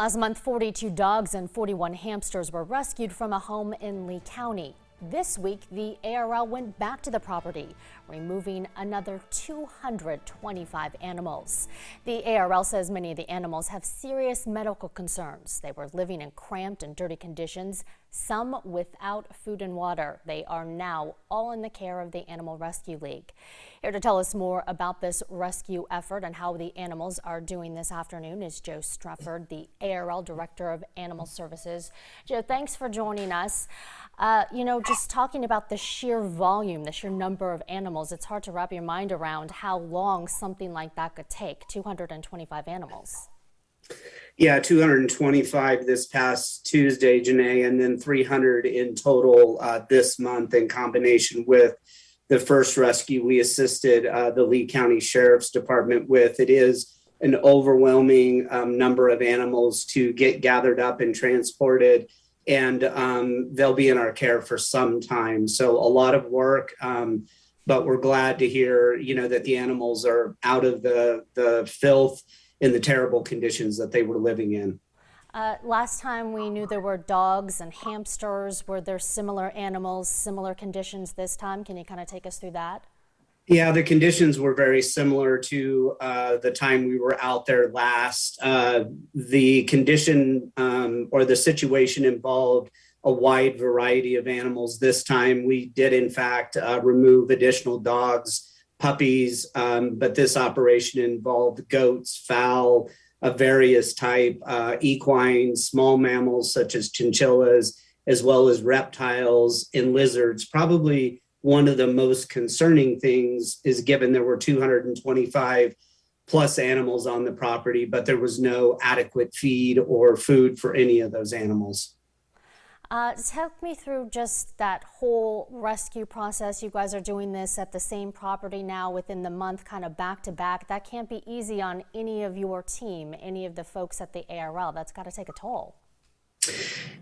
Last month, 42 dogs and 41 hamsters were rescued from a home in Lee County. This week, the ARL went back to the property, removing another 225 animals. The ARL says many of the animals have serious medical concerns. They were living in cramped and dirty conditions, some without food and water. They are now all in the care of the Animal Rescue League. Here to tell us more about this rescue effort and how the animals are doing this afternoon is Joe Strafford, the ARL Director of Animal Services. Joe, thanks for joining us. Just talking about the sheer volume, the sheer number of animals, it's hard to wrap your mind around how long something like that could take, 225 animals. Yeah, 225 this past Tuesday, Janae, and then 300 in total this month in combination with the first rescue we assisted the Lee County Sheriff's Department with. It is an overwhelming number of animals to get gathered up and transported, and they'll be in our care for some time. So a lot of work, but we're glad to hear, that the animals are out of the filth in the terrible conditions that they were living in. Last time we knew there were dogs and hamsters. Were there similar animals, similar conditions this time? Can you kind of take us through that? Yeah, the conditions were very similar to the time we were out there last. The condition or the situation involved a wide variety of animals. This time we did, in fact, remove additional dogs, puppies, but this operation involved goats, fowl of various type, equine, small mammals such as chinchillas, as well as reptiles and lizards. Probably one of the most concerning things is given there were 225 plus animals on the property, but there was no adequate feed or food for any of those animals. Talk me through just that whole rescue process. You guys are doing this at the same property now within the month, kind of back to back. That can't be easy on any of your team, any of the folks at the ARL. That's got to take a toll.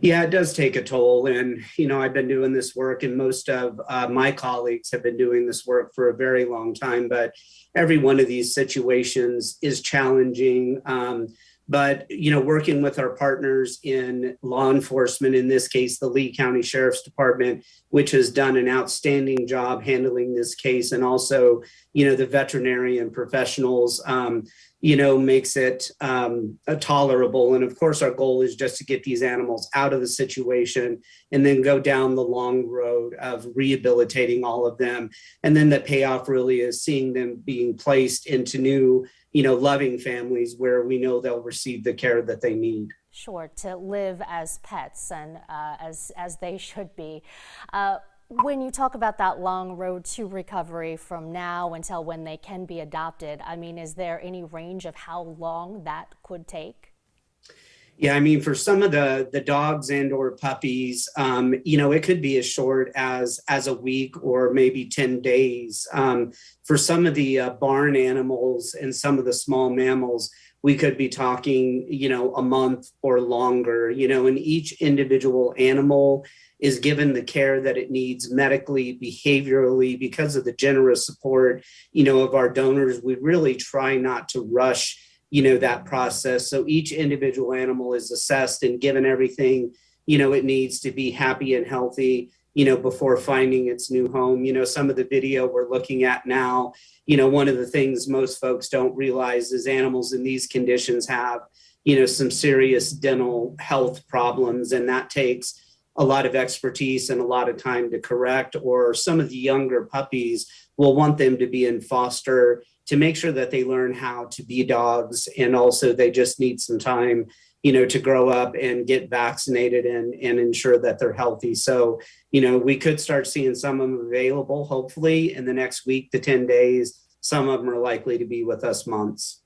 Yeah, it does take a toll. And, I've been doing this work, and most of my colleagues have been doing this work for a very long time. But every one of these situations is challenging. But, working with our partners in law enforcement, in this case, the Lee County Sheriff's Department, which has done an outstanding job handling this case, and also, the veterinarian professionals, makes it tolerable. And of course, our goal is just to get these animals out of the situation and then go down the long road of rehabilitating all of them. And then the payoff really is seeing them being placed into new, loving families where we know they'll receive the care that they need. Sure, to live as pets and as they should be. When you talk about that long road to recovery from now until when they can be adopted, is there any range of how long that could take? Yeah, for some of the dogs and or puppies, it could be as short as a week or maybe 10 days. For some of the barn animals and some of the small mammals, we could be talking, a month or longer, and each individual animal is given the care that it needs medically, behaviorally, because of the generous support, of our donors. We really try not to rush, that process. So each individual animal is assessed and given everything, it needs to be happy and healthy, before finding its new home. Some of the video we're looking at now, one of the things most folks don't realize is animals in these conditions have, some serious dental health problems, and that takes a lot of expertise and a lot of time to correct. Or some of the younger puppies will want them to be in foster to make sure that they learn how to be dogs. And also they just need some time, to grow up and get vaccinated and ensure that they're healthy. So, we could start seeing some of them available, hopefully in the next week to 10 days. Some of them are likely to be with us months.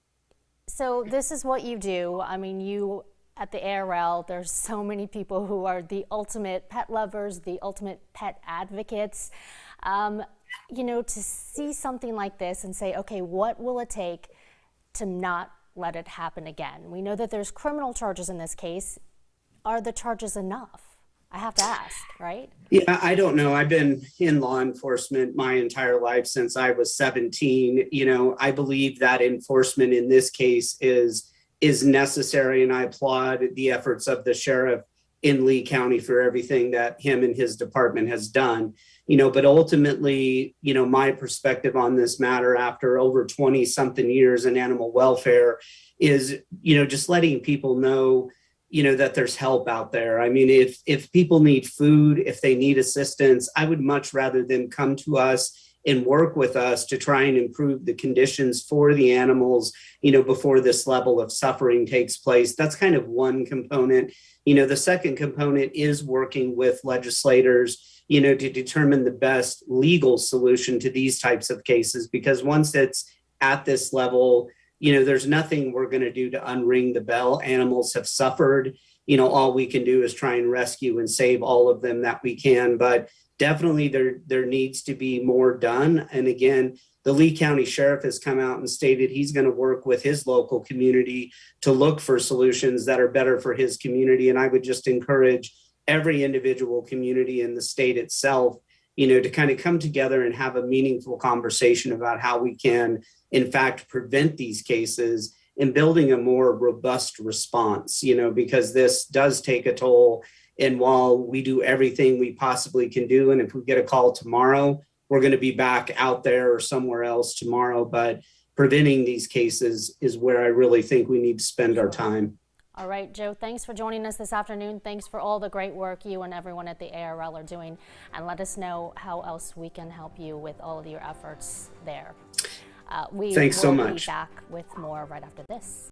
So this is what you do. You at the ARL, there's so many people who are the ultimate pet lovers, the ultimate pet advocates. To see something like this and say, okay, what will it take to not let it happen again? We know that there's criminal charges in this case. Are the charges enough? I have to ask, right? Yeah, I don't know. I've been in law enforcement my entire life since I was 17. I believe that enforcement in this case is is necessary. And I applaud the efforts of the sheriff in Lee County for everything that him and his department has done. But ultimately, my perspective on this matter after over 20 something years in animal welfare is, just letting people know, that there's help out there. I mean, if people need food, if they need assistance, I would much rather them come to us and work with us to try and improve the conditions for the animals, before this level of suffering takes place. That's kind of one component. The second component is working with legislators, to determine the best legal solution to these types of cases, because once it's at this level, there's nothing we're going to do to unring the bell. Animals have suffered. All we can do is try and rescue and save all of them that we can. But definitely there needs to be more done. And again, the Lee County Sheriff has come out and stated he's going to work with his local community to look for solutions that are better for his community. And I would just encourage every individual community in the state itself, to kind of come together and have a meaningful conversation about how we can, in fact, prevent these cases and building a more robust response, because this does take a toll. And while we do everything we possibly can do, and if we get a call tomorrow, we're going to be back out there or somewhere else tomorrow. But preventing these cases is where I really think we need to spend our time. All right, Joe, thanks for joining us this afternoon. Thanks for all the great work you and everyone at the ARL are doing. And let us know how else we can help you with all of your efforts there. Thanks so much. Be back with more right after this.